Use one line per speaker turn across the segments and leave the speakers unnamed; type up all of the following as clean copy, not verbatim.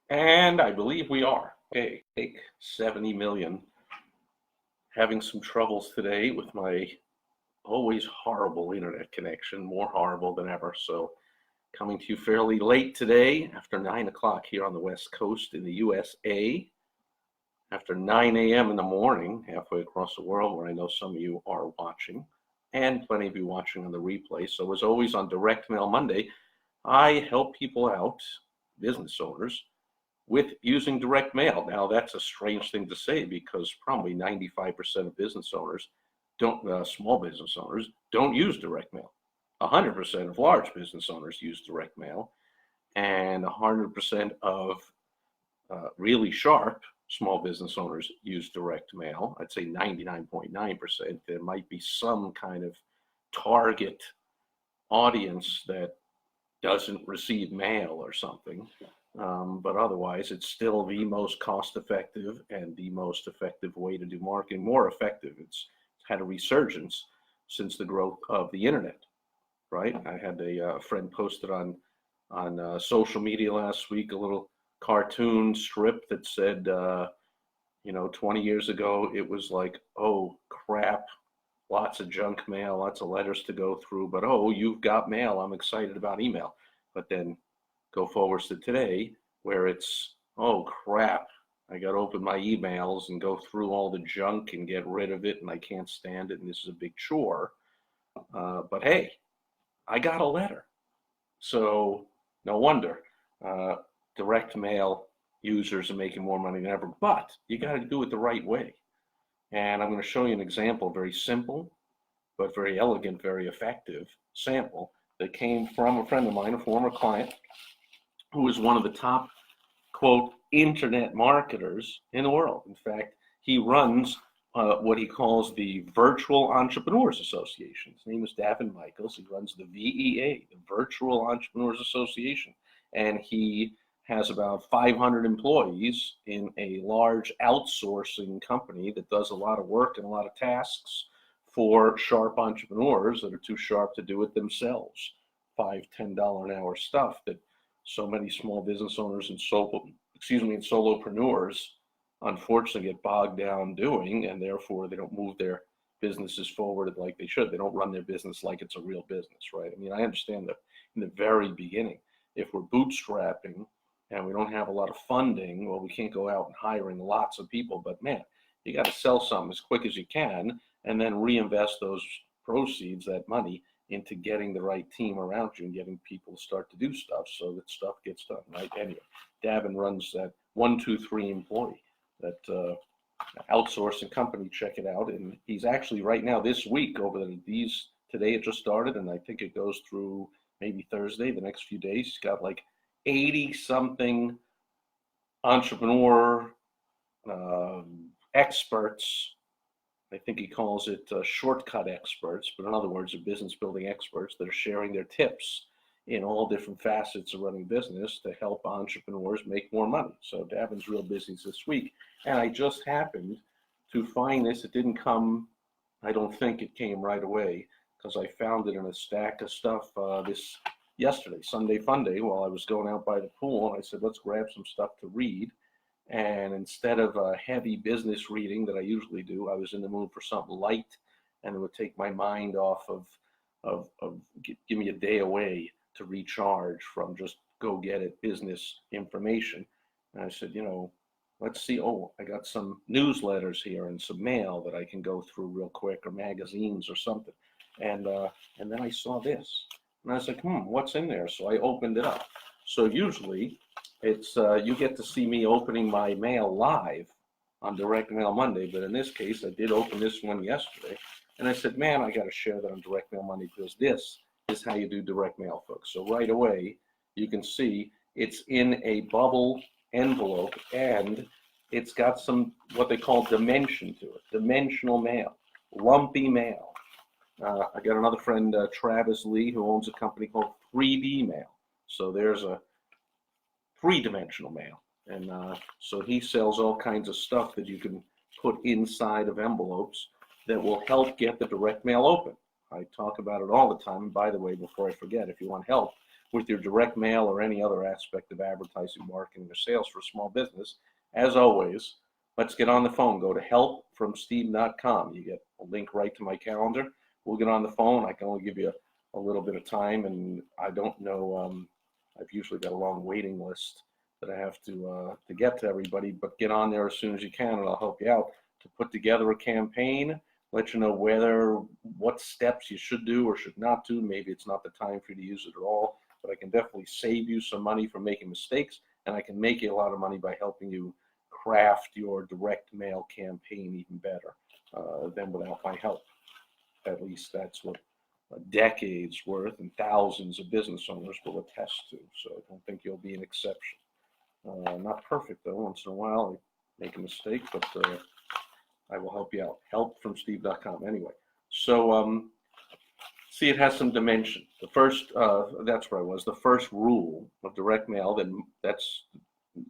And I believe we are. Okay, take 70 million. Having some troubles today with my always horrible internet connection, more horrible than ever. So coming to you fairly late today after 9 o'clock here on the West Coast in the USA, after 9 a.m. in the morning, halfway across the world where I know some of you are watching, and plenty of you watching on the replay. So as always on Direct Mail Monday, I help people out, business owners, with using direct mail. Now, that's a strange thing to say because probably 95% of business owners small business owners don't use direct mail. 100% of large business owners use direct mail, and 100% of really sharp small business owners use direct mail. I'd say 99.9%. There might be some kind of target audience that doesn't receive mail or something. But otherwise, it's still the most cost effective and the most effective way to do marketing, more effective. It's had a resurgence since the growth of the internet, right? I had a friend posted on social media last week a little cartoon strip that said, 20 years ago, it was like, oh crap, lots of junk mail, lots of letters to go through, but oh, you've got mail. I'm excited about email. But then go forwards to today where it's, oh crap, I got to open my emails and go through all the junk and get rid of it, and I can't stand it, and this is a big chore. But hey, I got a letter. So no wonder direct mail users are making more money than ever, but you got to do it the right way. And I'm going to show you an example, very simple, but very elegant, very effective sample that came from a friend of mine, a former client, who is one of the top, quote, internet marketers in the world. In fact, he runs what he calls the Virtual Entrepreneurs Association. His name is Davin Michaels. He runs the VEA, the Virtual Entrepreneurs Association, and he has about 500 employees in a large outsourcing company that does a lot of work and a lot of tasks for sharp entrepreneurs that are too sharp to do it themselves. $5, $10 an hour stuff that so many small business owners and solopreneurs unfortunately get bogged down doing, and therefore they don't move their businesses forward like they should. They don't run their business like it's a real business, right? I mean, I understand that in the very beginning, if we're bootstrapping and we don't have a lot of funding, well, we can't go out and hiring lots of people, but man, you got to sell something as quick as you can and then reinvest those proceeds, that money, into getting the right team around you and getting people to start to do stuff so that stuff gets done, right? Anyway, Davin runs that 123 employee, that outsourcing company. Check it out. And he's actually right now this week today it just started, and I think it goes through maybe Thursday, the next few days. He's got like 80 something entrepreneur experts. I think he calls it shortcut experts, but in other words, are business building experts that are sharing their tips in all different facets of running business to help entrepreneurs make more money. So Davin's real busy this week. And I just happened to find this. It didn't come, I don't think it came right away, because I found it in a stack of stuff this yesterday, Sunday Funday, while I was going out by the pool. And I said, let's grab some stuff to read. And instead of a heavy business reading that I usually do, I was in the mood for something light and it would take my mind off of give me a day away to recharge from just go get it business information. And I said, let's see. Oh, I got some newsletters here and some mail that I can go through real quick, or magazines or something. And then I saw this, and I was like, what's in there? So I opened it up. So usually it's you get to see me opening my mail live on Direct Mail Monday, but in this case, I did open this one yesterday, and I said, man, I got to share that on Direct Mail Monday because this is how you do direct mail, folks. So right away, you can see it's in a bubble envelope, and it's got some what they call dimension to it, dimensional mail, lumpy mail. I got another friend, Travis Lee, who owns a company called 3D Mail. So there's a three-dimensional mail. And so he sells all kinds of stuff that you can put inside of envelopes that will help get the direct mail open. I talk about it all the time. And by the way, before I forget, if you want help with your direct mail or any other aspect of advertising, marketing, or sales for a small business. As always, let's get on the phone. Go to helpfromsteve.com. You get a link right to my calendar. We'll get on the phone. I can only give you a little bit of time, and I don't know. I've usually got a long waiting list that I have to get to everybody, but get on there as soon as you can, and I'll help you out to put together a campaign, let you know what steps you should do or should not do. Maybe it's not the time for you to use it at all, but I can definitely save you some money from making mistakes, and I can make you a lot of money by helping you craft your direct mail campaign even better than without my help. At least that's what a decade's worth and thousands of business owners will attest to. So I don't think you'll be an exception. Not perfect though. Once in a while I make a mistake, but I will help you out. Helpfromsteve.com. Anyway, so see, it has some dimension. The first, that's where I was. The first rule of direct mail, that's,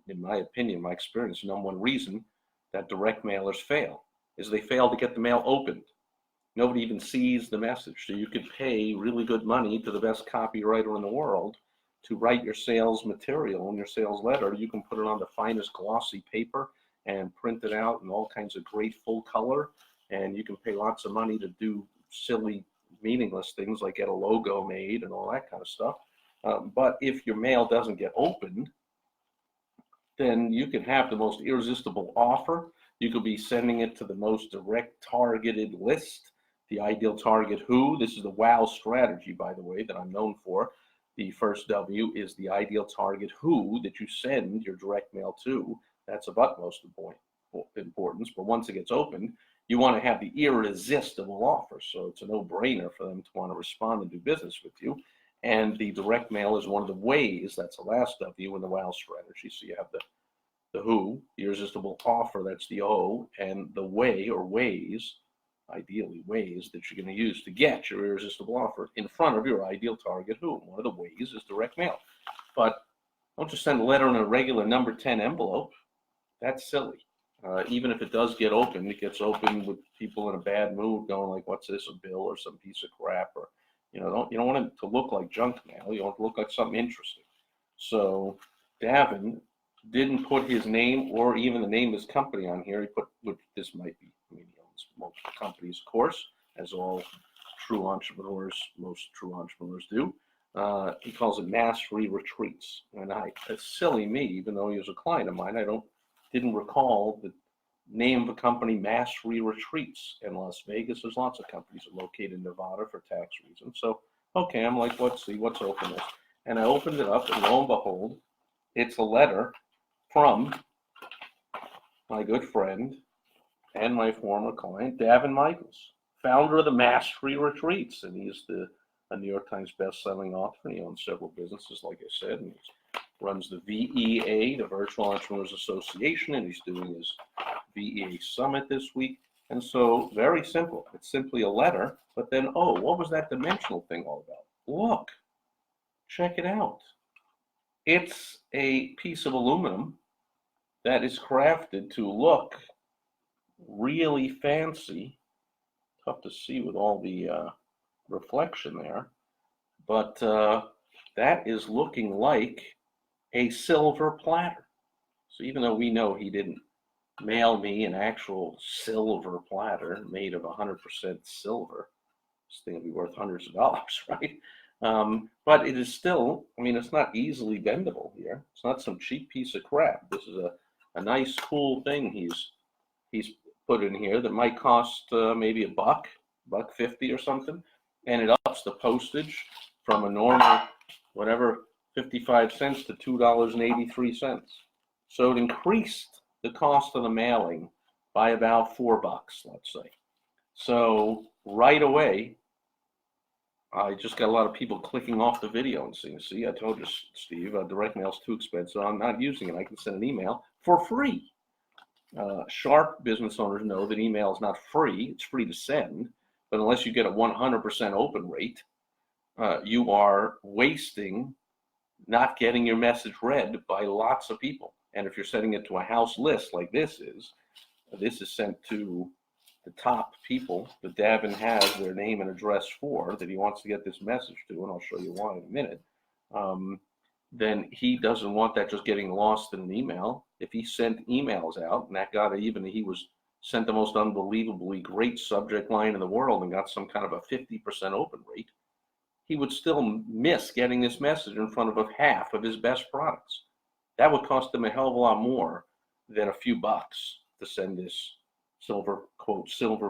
in my opinion, my experience, the number one reason that direct mailers fail is they fail to get the mail opened. Nobody even sees the message. So you could pay really good money to the best copywriter in the world to write your sales material and your sales letter. You can put it on the finest glossy paper and print it out in all kinds of great full color. And you can pay lots of money to do silly, meaningless things like get a logo made and all that kind of stuff. But if your mail doesn't get opened, then you can have the most irresistible offer. You could be sending it to the most direct targeted list. The ideal target who, this is the WOW strategy, by the way, that I'm known for. The first W is the ideal target who that you send your direct mail to. That's of utmost importance. But once it gets opened, you want to have the irresistible offer. So it's a no-brainer for them to want to respond and do business with you. And the direct mail is one of the ways, that's the last W in the WOW strategy. So you have the who, the irresistible offer, that's the O, and the way or ways, ideally ways that you're going to use to get your irresistible offer in front of your ideal target who. One of the ways is direct mail. But don't just send a letter in a regular number 10 envelope. That's silly. Even if it does get opened, it gets opened with people in a bad mood going like, what's this, a bill or some piece of crap? Or, you don't want it to look like junk mail. You want it to look like something interesting. So Davin didn't put his name or even the name of his company on here. He put, which this might be, he owns multiple companies, of course, as all true entrepreneurs, most true entrepreneurs do. He calls it Mastery Retreats. And it's silly me, even though he was a client of mine, didn't recall the name of a company, Mastery Retreats in Las Vegas. There's lots of companies that are located in Nevada for tax reasons. So, okay, I'm like, let's see, what's open this? And I opened it up, and lo and behold, it's a letter from my good friend and my former client, Davin Michaels, founder of the Mastery Retreats. And he's a New York Times best-selling author, and he owns several businesses, like I said, and he runs the VEA, the Virtual Entrepreneurs Association, and he's doing his VEA Summit this week. And so, very simple. It's simply a letter, but then, what was that dimensional thing all about? Look, check it out. It's a piece of aluminum that is crafted to look really fancy. Tough to see with all the reflection there, but that is looking like a silver platter. So even though we know he didn't mail me an actual silver platter made of 100% silver, this thing will be worth hundreds of dollars, right? But it is still, it's not easily bendable here. It's not some cheap piece of crap. This is a nice, cool thing he's put in here that might cost maybe $1.50 or something, and it ups the postage from a normal, whatever, 55 cents to $2.83. So it increased the cost of the mailing by about $4, let's say. So right away, I just got a lot of people clicking off the video and saying, see, I told you, Steve, direct mail's too expensive. I'm not using it. I can send an email for free. Sharp business owners know that email is not free. It's free to send, but unless you get a 100% open rate, you are wasting not getting your message read by lots of people. And if you're sending it to a house list like this is sent to the top people that Davin has their name and address for, that he wants to get this message to, and I'll show you why in a minute. then he doesn't want that just getting lost in an email. If he sent emails out and that got sent the most unbelievably great subject line in the world and got some kind of a 50% open rate, he would still miss getting this message in front of half of his best products. That would cost him a hell of a lot more than a few bucks to send this silver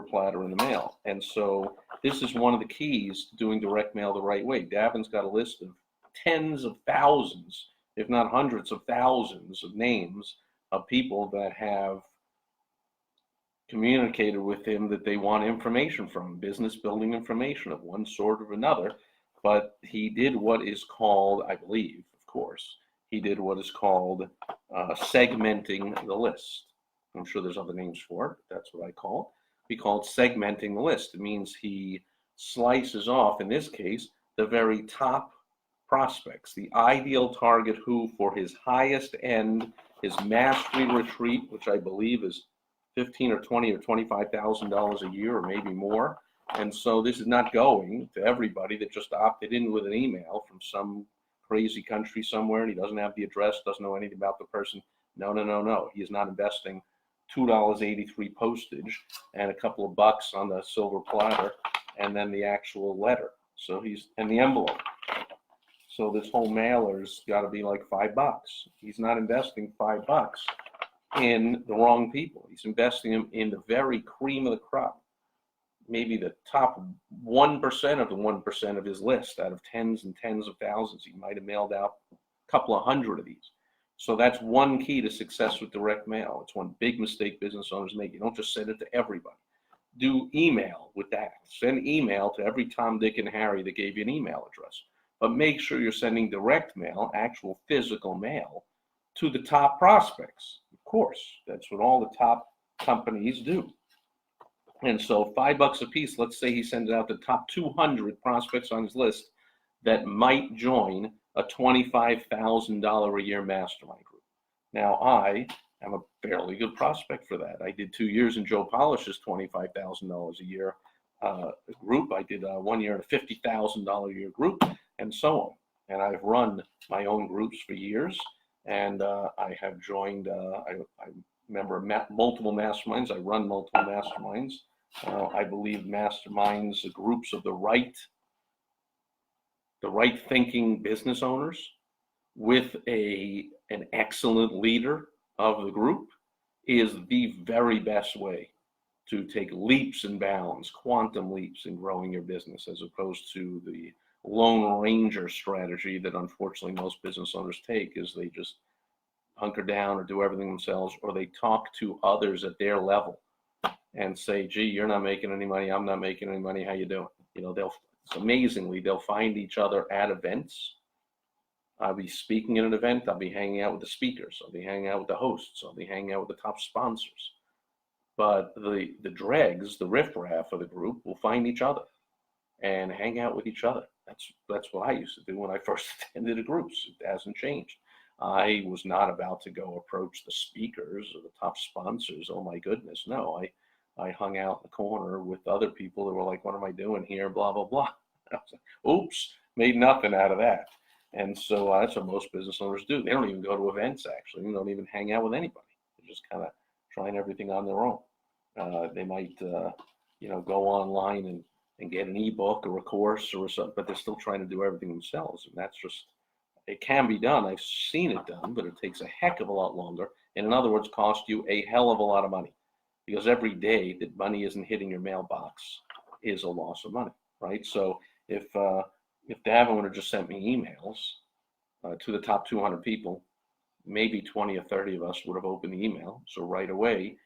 platter in the mail. And so this is one of the keys to doing direct mail the right way. Davin's got a list of tens of thousands, if not hundreds of thousands of names of people that have communicated with him that they want information from, business building information of one sort or another. But he did what is called, I believe, of course, he did what is called segmenting the list. I'm sure there's other names for it, but that's what I call it. We call it segmenting the list. It means he slices off, in this case, the very top prospects, the ideal target who for his highest end, his mastery retreat, which I believe is $15 or $20 or $25,000 a year or maybe more. And so this is not going to everybody that just opted in with an email from some crazy country somewhere and he doesn't have the address, doesn't know anything about the person. No. He is not investing $2.83 postage and a couple of bucks on the silver platter and then the actual letter. So and the envelope. So this whole mailer's got to be like $5. He's not investing $5 in the wrong people. He's investing them in the very cream of the crop. Maybe the top 1% of the 1% of his list out of tens and tens of thousands. He might have mailed out a couple of hundred of these. So that's one key to success with direct mail. It's one big mistake business owners make. You don't just send it to everybody. Do email with that. Send email to every Tom, Dick, and Harry that gave you an email address. But make sure you're sending direct mail, actual physical mail, to the top prospects. Of course, that's what all the top companies do. And so $5 a piece, let's say he sends out the top 200 prospects on his list that might join a $25,000 a year mastermind group. Now, I am a fairly good prospect for that. I did 2 years in Joe Polish's $25,000 a year group. I did 1 year in a $50,000 a year group, and so on. And I've run my own groups for years, and I have joined, I'm a member of multiple masterminds. I run multiple masterminds. I believe masterminds, groups of the right thinking business owners with an excellent leader of the group is the very best way to take leaps and bounds, quantum leaps in growing your business, as opposed to the Lone Ranger strategy that unfortunately most business owners take, is they just hunker down or do everything themselves, or they talk to others at their level and say, gee, you're not making any money, I'm not making any money, how you doing? You know, amazingly, they'll find each other at events. I'll be speaking at an event, I'll be hanging out with the speakers, I'll be hanging out with the hosts, I'll be hanging out with the top sponsors. But the dregs, the riffraff of the group will find each other and hang out with each other. That's what I used to do when I first attended the groups. It hasn't changed. I was not about to go approach the speakers or the top sponsors. Oh my goodness, no. I hung out in the corner with other people that were like, what am I doing here? Blah, blah, blah. I was like, oops, made nothing out of that. And so that's what most business owners do. They don't even go to events, actually. They don't even hang out with anybody. They're just kind of trying everything on their own. They might, go online and get an ebook or a course or something, but they're still trying to do everything themselves. And that's just, it can be done. I've seen it done, but it takes a heck of a lot longer. And in other words, cost you a hell of a lot of money, because every day that money isn't hitting your mailbox is a loss of money, right? So if Davin would have just sent me emails to the top 200 people, maybe 20 or 30 of us would have opened the email. So right away,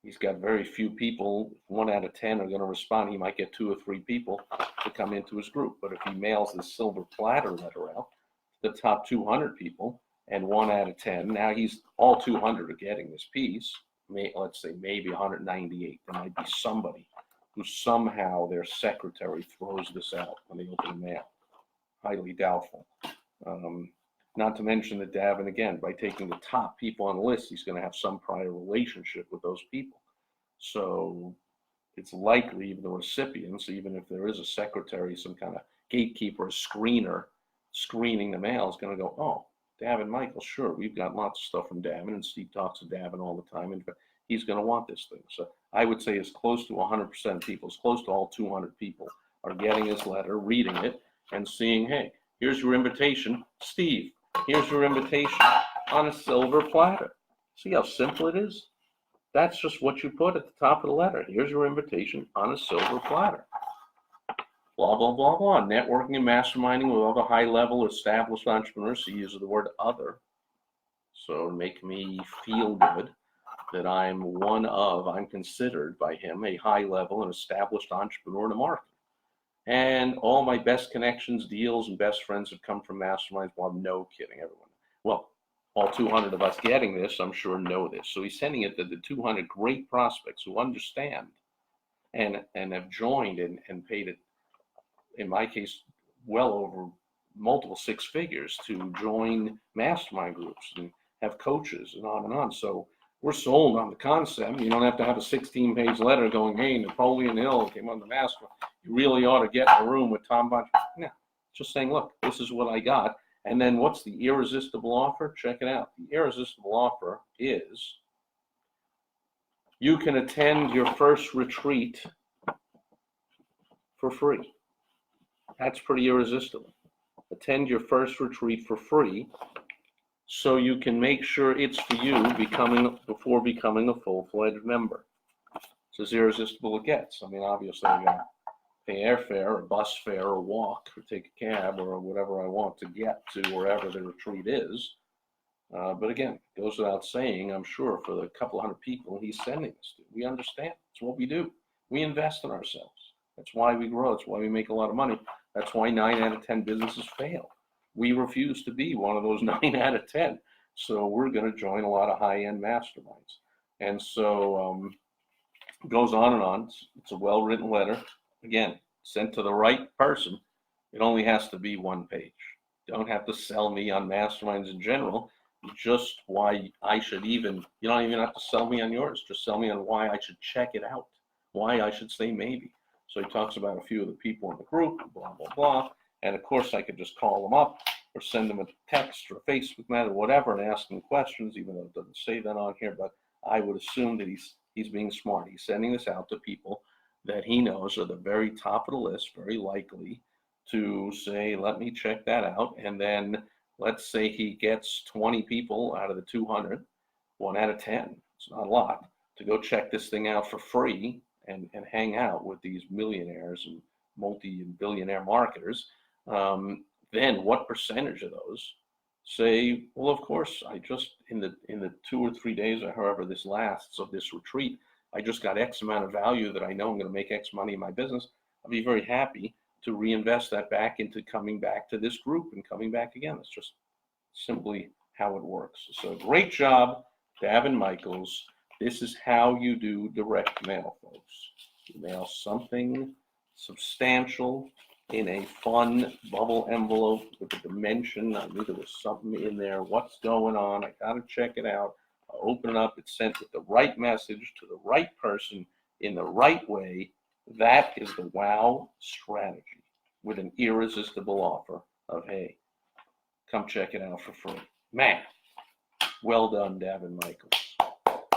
he's got very few people. 1 out of 10 are going to respond. He might get 2 or 3 people to come into his group. But if he mails the silver platter letter out to the top 200 people, and 1 out of 10, now all 200 are getting this piece. Let's say maybe 198. There might be somebody who somehow their secretary throws this out when they open the mail. Highly doubtful. Not to mention that Davin, again, by taking the top people on the list, he's going to have some prior relationship with those people. So it's likely the recipients, even if there is a secretary, some kind of gatekeeper, a screener, screening the mail is going to go, oh, Davin Michael, sure, we've got lots of stuff from Davin, and Steve talks to Davin all the time, and he's going to want this thing. So I would say as close to 100% of people, as close to all 200 people are getting his letter, reading it, and seeing, hey, here's your invitation. Steve, here's your invitation on a silver platter. See how simple it is? That's just what you put at the top of the letter. Here's your invitation on a silver platter. Blah, blah, blah, blah. Networking and masterminding with other high-level established entrepreneurs. He uses the word other. So to make me feel good that I'm considered by him a high-level and established entrepreneur in the market. And all my best connections, deals, and best friends have come from masterminds. Well, no kidding, everyone. Well, all 200 of us getting this, I'm sure, know this. So he's sending it to the 200 great prospects who understand and have joined and paid it, in my case, well over multiple six figures to join mastermind groups and have coaches and on and on. So we're sold on the concept. You don't have to have a 16-page letter going, hey, Napoleon Hill came on the mastermind. You really ought to get in a room with Tom Bunch. No, just saying, look, this is what I got. And then what's the irresistible offer? Check it out. The irresistible offer is you can attend your first retreat for free. That's pretty irresistible. Attend your first retreat for free so you can make sure it's for you before becoming a full-fledged member. It's as irresistible it gets. I mean, obviously, I got to pay airfare or bus fare or walk or take a cab or whatever I want to get to wherever the retreat is. But again, it goes without saying, I'm sure, for the couple hundred people he's sending this to. We understand. It's what we do. We invest in ourselves. That's why we grow. That's why we make a lot of money. That's why 9 out of 10 businesses fail. We refuse to be one of those 9 out of 10. So we're going to join a lot of high-end masterminds. And so it goes on and on. It's a well-written letter. Again, sent to the right person. It only has to be one page. You don't have to sell me on masterminds in general. Just why I should you don't even have to sell me on yours. Just sell me on why I should check it out. Why I should say maybe. So he talks about a few of the people in the group, blah, blah, blah. And of course, I could just call them up or send them a text or a Facebook message or whatever and ask them questions, even though it doesn't say that on here. But I would assume that he's being smart. He's sending this out to people that he knows are the very top of the list, very likely to say, let me check that out. And then let's say he gets 20 people out of the 200, 1 out of 10, it's not a lot, to go check this thing out for free and hang out with these millionaires and multi-billionaire marketers. Then what percentage of those say, well, of course, I just, in the 2 or 3 days or however this lasts of this retreat, I just got X amount of value that I know I'm going to make X money in my business. I'll be very happy to reinvest that back into coming back to this group and coming back again. It's just simply how it works. So great job, Davin Michaels. This is how you do direct mail, folks. You mail something substantial in a fun bubble envelope with a dimension. I knew there was something in there. What's going on? I got to check it out. I open it up. It's sent with the right message to the right person in the right way. That is the WOW strategy with an irresistible offer of, hey, come check it out for free. Man, well done, Davin Michaels.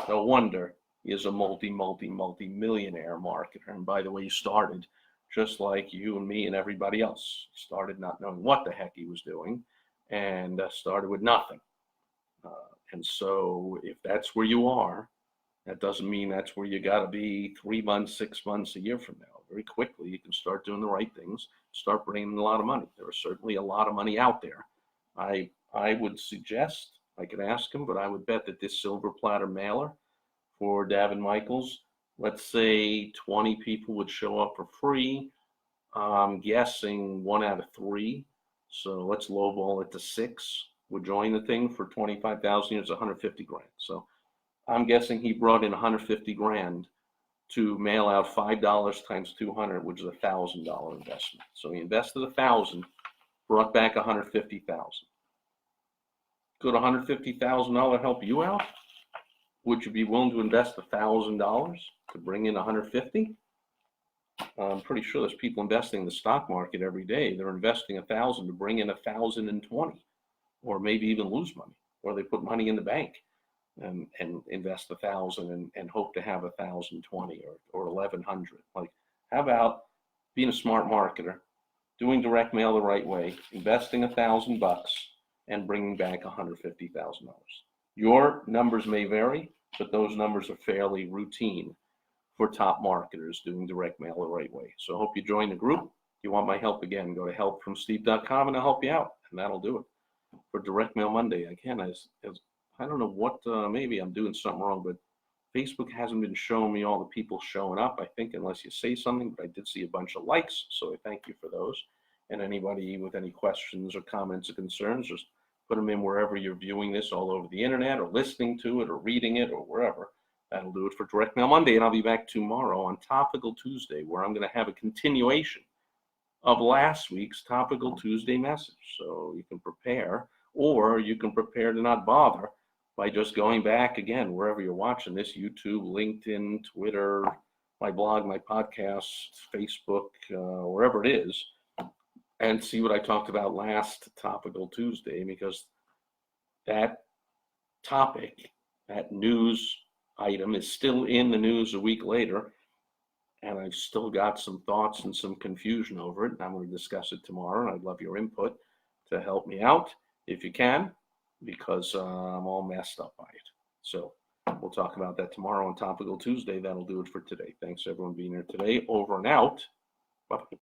No wonder he is a multi-millionaire marketer. And by the way, he started just like you and me and everybody else. He started not knowing what the heck he was doing and started with nothing. And so if that's where you are, that doesn't mean that's where you got to be 3 months, 6 months, a year from now. Very quickly, you can start doing the right things, start bringing in a lot of money. There is certainly a lot of money out there. I would suggest, I could ask him, but I would bet that this silver platter mailer for Davin Michaels, let's say 20 people would show up for free. I'm guessing 1 out of 3. So let's lowball it to 6 would join the thing for 25,000. It's 150 grand. So I'm guessing he brought in 150 grand to mail out $5 times 200, which is a $1,000 investment. So he invested 1,000, brought back 150,000. Could $150,000 help you out? Would you be willing to invest $1,000 to bring in 150? I'm pretty sure there's people investing in the stock market every day. They're investing 1,000 to bring in 1,020, or maybe even lose money, or they put money in the bank and invest 1,000 and hope to have 1,020 or 1,100. Like, how about being a smart marketer, doing direct mail the right way, investing $1,000 and bringing back $150,000? Your numbers may vary, but those numbers are fairly routine for top marketers doing direct mail the right way. So I hope you join the group. If you want my help, again, go to helpfromsteve.com and I'll help you out, and that'll do it for Direct Mail Monday. Again, as I don't know what, maybe I'm doing something wrong, but Facebook hasn't been showing me all the people showing up, I think, unless you say something, but I did see a bunch of likes, so I thank you for those. And anybody with any questions or comments or concerns, just put them in wherever you're viewing this, all over the internet or listening to it or reading it or wherever. That'll do it for Direct Mail Monday, and I'll be back tomorrow on Topical Tuesday, where I'm going to have a continuation of last week's Topical Tuesday message. So you can prepare, or you can prepare to not bother by just going back again, wherever you're watching this, YouTube, LinkedIn, Twitter, my blog, my podcast, Facebook, wherever it is, and see what I talked about last Topical Tuesday, because that topic, that news item is still in the news a week later, and I've still got some thoughts and some confusion over it. I'm going to discuss it tomorrow, and I'd love your input to help me out if you can, because I'm all messed up by it. So we'll talk about that tomorrow on Topical Tuesday. That'll do it for today. Thanks everyone being here today. Over and out. Bye.